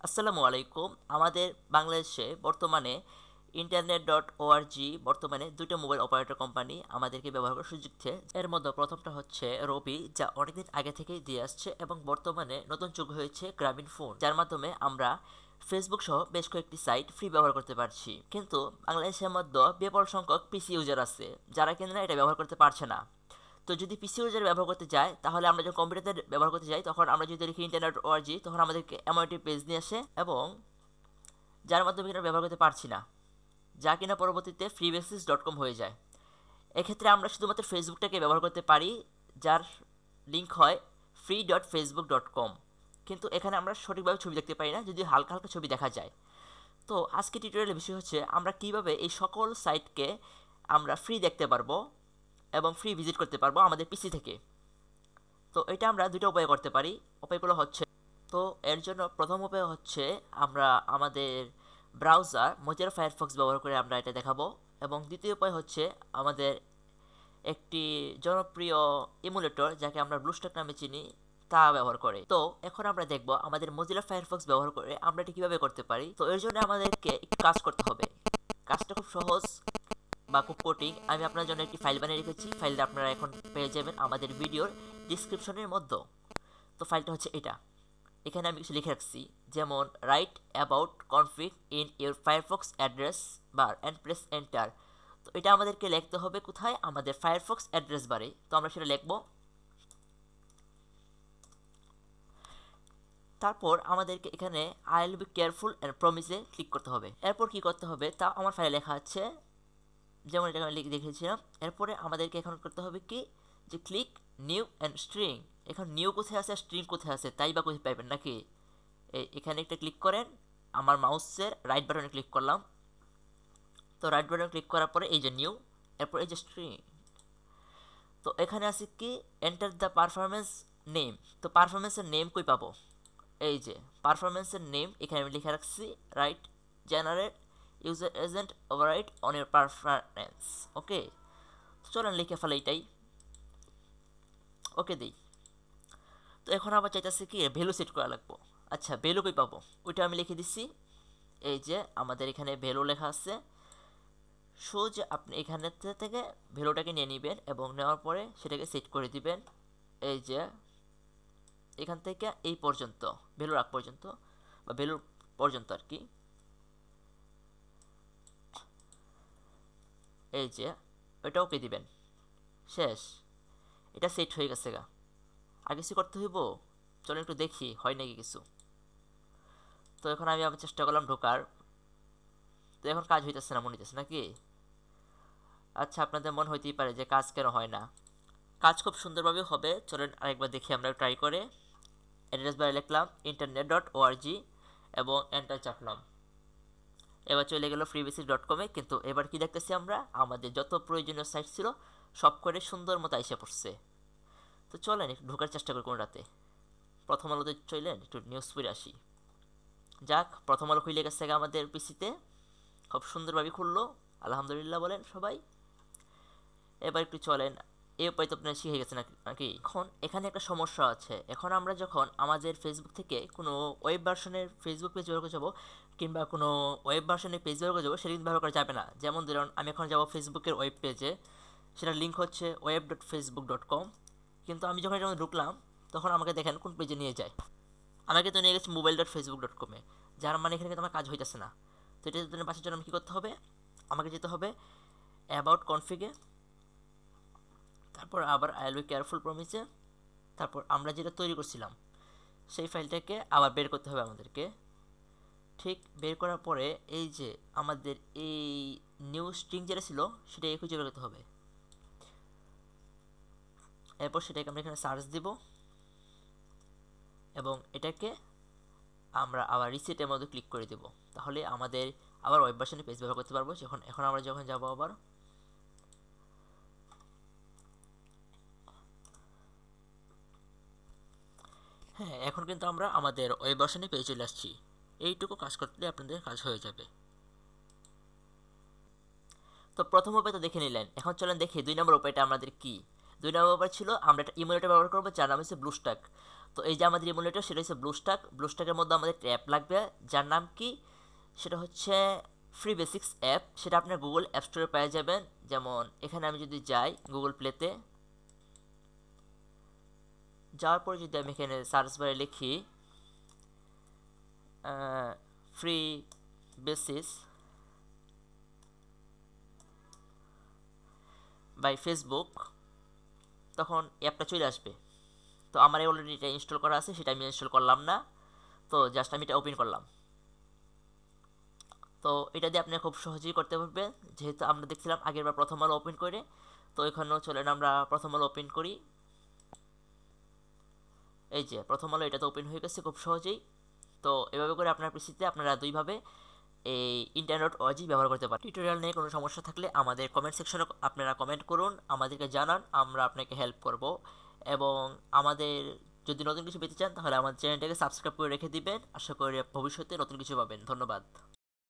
আসসালামু আলাইকুম। আমাদের বাংলাদেশে বর্তমানে ইন্টারনেট.org বর্তমানে ২ টা মোবাইল অপারেটর কোম্পানি আমাদেরকে ব্যবহার করার সুযোগ দিচ্ছে। এর মধ্যে প্রথমটা হচ্ছে রবি, যা অনেকদিন আগে থেকেই দিয়ে আসছে এবং বর্তমানে নতুন যুগ হয়েছে গ্রামীণ ফোন, যার মাধ্যমে আমরা ফেসবুক সহ বেশ কয়েকটি সাইট ফ্রি ব্যবহার করতে পারছি। কিন্তু বাংলাদেশের মধ্যে বিপুল সংখ্যক পিসি ইউজার আছে যারা কিনা এটা ব্যবহার করতে পারছে না। তো যদি পিসি ইউজার ব্যবহার করতে যাই, তাহলে আমরা যখন কম্পিউটারে ব্যবহার করতে যাই তখন আমরা যদি লিখি ইন্টারনেট.org, তখন আমাদেরকে এমন একটি পেজ নিয়ে আসে এবং যার মাধ্যমে কিনা ব্যবহার করতে পারছি না, যা কিনা পরবর্তীতে freebasis.com হয়ে যায়। এক্ষেত্রে আমরা শুধুমাত্র ফেসবুকটাকে ব্যবহার করতে পারি, যার লিঙ্ক হয় free.facebook.com। কিন্তু এখানে আমরা সঠিকভাবে ছবি দেখতে পাই না, যদি হালকা হালকা ছবি দেখা যায়। তো আজকে টিউটোরিয়ালের বিষয় হচ্ছে আমরা কিভাবে এই সকল সাইটকে আমরা ফ্রি দেখতে পারবো এবং ফ্রি ভিজিট করতে পারবো আমাদের পিসি থেকে। তো এটা আমরা দুটো উপায়ে করতে পারি। উপায়গুলো হচ্ছে, তো এর জন্য প্রথম উপায় হচ্ছে আমরা আমাদের ব্রাউজার মোজিলা ফায়ারফক্স ব্যবহার করে আমরা এটা দেখাবো, এবং দ্বিতীয় উপায় হচ্ছে আমাদের একটি জনপ্রিয় ইমুলেটর, যাকে আমরা ব্লুস্ট্যাক নামে চিনি, তা ব্যবহার করে। তো এখন আমরা দেখব আমাদের মোজিলা ফায়ারফক্স ব্যবহার করে আমরা এটি কীভাবে করতে পারি। তো এর জন্য আমাদেরকে একটু কাজ করতে হবে। কাজটা খুব সহজ বা খুব কঠিন, আমি আপনার জন্য একটি ফাইল বানিয়ে রেখেছি। ফাইলটা আপনারা এখন পেয়ে যাবেন আমাদের ভিডিওর ডিসক্রিপশনের মধ্যে। তো ফাইলটা হচ্ছে এটা। এখানে আমি কিছু লিখে রাখছি, যেমন right about config in your Firefox address bar and press enter. তো এটা আমাদেরকে লিখতে হবে কোথায়? আমাদের ফায়ারফক্স অ্যাড্রেস বারে। তো আমরা সেটা লিখব। তারপর আমাদেরকে এখানে I will be careful and প্রমিসে ক্লিক করতে হবে। এরপর কি করতে হবে তা আমার ফাইলে লেখা আছে, যেমন এটা আমি লিখেছিলাম। এরপরে আমাদেরকে এখন করতে হবে কি, যে ক্লিক নিউ অ্যান্ড স্ট্রিং। এখন নিউ কোথায় আছে, স্ট্রিং কোথায় আছে, তাই বা কোথায় পাইবেন নাকি? এখানে একটা ক্লিক করেন, আমার মাউসের রাইট বাটনে ক্লিক করলাম। তো রাইট বাটনে ক্লিক করার পরে এই যে নিউ, এরপর এই যে স্ট্রিং। তো এখানে আছে কি, এন্টার দ্য পারফরমেন্স নেম। তো পারফরমেন্সের নেম কই পাবো? এই যে পারফরমেন্সের নেম এখানে আমি লিখে রাখছি, write generate user agent overwrite on your performance. Okay, চলেন লিখে ফেলে এটাই। ওকে দিই। তো এখন আবার চাইতেছে কি, ভ্যালু সেট করা লাগবো। আচ্ছা, ভ্যালু কই পাবো? ওইটা আমি লিখে দিচ্ছি। এই যে আমাদের এখানে ভ্যালু লেখা আছে। সোজা আপনি এখানে থেকে ভ্যালুটাকে নিয়ে নেবেন এবং নেওয়ার পরে সেটাকে সেট করে দিবেন। এই যে এখান থেকে এই পর্যন্ত, ভ্যালু রাখ পর্যন্ত বা ভ্যালু পর্যন্ত আর কি। এই যে ওইটা ওকে দিবেন। শেষ, এটা সেট হয়ে গেছে গা। আর কিছু করতে হইব? চলো একটু দেখি হয় নাকি কিছু। তো এখন আমি আবার চেষ্টা করলাম ঢোকার। তো এখন কাজ হইতেছে না, মনে হইতেছে নাকি? আচ্ছা, আপনাদের মন হইতেই পারে যে কাজ কেন হয় না। কাজ খুব সুন্দরভাবে হবে, চলেন আরেকবার দেখি আমরা ট্রাই করে। অ্যাড্রেস বারে লিখলাম internet.org এবং এন্টার চাপলাম। এবার চলে গেল freebasis.com-এ। কিন্তু এবার কি দেখতেছি আমরা, আমাদের যত প্রয়োজনীয় সাইট ছিল সব করে সুন্দর মতো এসে পড়ছে। তো চলেন একটু ঢোকার চেষ্টা করি কোনো রাতে। প্রথম আলোতে চলেন একটু নিউজ পড়ে আসি। যাক, প্রথম আলো খুলে গেছে আমাদের পিসিতে, খুব সুন্দরভাবে খুললো। আলহামদুলিল্লাহ বলেন সবাই। এবার একটু চলেন, এই উপায় তো আপনার শিখে গেছে নাকি? এখন এখানে একটা সমস্যা আছে। এখন আমরা যখন আমাদের ফেসবুক থেকে কোনো ওয়েব ভার্সনের ফেসবুক পেজ ব্যবহার করে যাবো, কিংবা কোনো ওয়েব ভার্সনের পেজ ব্যবহার করে যাবো, সেটা কিন্তু ব্যবহার করা যাবে না। যেমন ধরুন আমি এখন যাবো ফেসবুকের ওয়েব পেজে, সেটার লিঙ্ক হচ্ছে web.facebook.com। কিন্তু আমি যখন এটা ঢুকলাম, তখন আমাকে দেখেন কোন পেজে নিয়ে যায়। আমাকে তো নিয়ে গেছে mobile.facebook.com-এ, যার মানে এখানে কিন্তু আমার কাজ হইতেছে না। তো এটা জন্য বাঁচার জন্য আমি কী করতে হবে, আমাকে যেতে হবে অ্যাবাউট কনফিগে, তারপর আবার আই উইল বি কেয়ারফুল প্রমিসে, তারপর আমরা যেটা তৈরি করছিলাম সেই ফাইলটাকে আবার বের করতে হবে আমাদেরকে। ঠিক বের করার পরে এই যে আমাদের এই নিউ স্ট্রিং যেটা ছিল সেটাকে খুঁজে বের করতে হবে। এরপর সেটাকে আমরা এখানে সার্চ দিব এবং এটাকে আমরা আবার রিসেটের মধ্যে ক্লিক করে দেব। তাহলে আমাদের আবার ওয়েব ভার্সনে পেজ ব্যবহার করতে পারবো। এখন আমরা যখন যাব আবার, হ্যাঁ, এখন কিন্তু আমরা আমাদের ওয়েব ভার্সনে পেয়ে চলে আসছি। এইটুকু কাজ করলে আপনাদের কাজ হয়ে যাবে। তো প্রথম উপায় তো দেখে নিলেন, এখন চলেন দেখি 2 নম্বর উপায়টা আমাদের কি। 2 নম্বর ব্যাপার ছিল আমরা একটা ইমুলেটর ব্যবহার করবো যার নাম হচ্ছে ব্লুস্ট্যাক। তো এই যে আমাদের ইমুলেটর সেটা হচ্ছে ব্লুস্ট্যাকের মধ্যে আমাদের অ্যাপ লাগবে যার নাম কি, সেটা হচ্ছে ফ্রি বেসিক্স অ্যাপ। সেটা আপনার গুগল অ্যাপ স্টোরে পেয়ে যাবেন। যেমন এখানে আমি যদি যাই গুগল প্লেতে, যাওয়ার পরে যদি আমি এখানে সার্চ বারে লিখি ফ্রি বেসিস বাই ফেসবুক, তখন অ্যাপটা চলে আসবে। তো আমার অলরেডি এটা ইনস্টল করা আছে, সেটা আমি ইনস্টল করলাম না। তো জাস্ট আমি এটা ওপেন করলাম। তো এটা দিয়ে আপনি খুব সহজেই করতে পারবেন, যেহেতু আমরা দেখছিলাম আগেরবার প্রথম আলো ওপেন করে। তো এখানেও চলেন আমরা প্রথম আলো ওপেন করি। এই যে প্রথম আলো, এটা তো ওপেন হয়ে গেছে খুব সহজেই। তো এভাবে করে আপনার পিসিতে আপনারা দুইভাবে এই ইন্টারনেট.org ব্যবহার করতে পারেন। টিউটোরিয়াল নিয়ে কোনো সমস্যা থাকলে আমাদের কমেন্ট সেকশনে আপনারা কমেন্ট করুন, আমাদেরকে জানান, আমরা আপনাকে হেল্প করব। এবং আমাদের যদি নতুন কিছু পেতে চান তাহলে আমাদের চ্যানেলটাকে সাবস্ক্রাইব করে রেখে দিবেন। আশা করি ভবিষ্যতে নতুন কিছু পাবেন। ধন্যবাদ।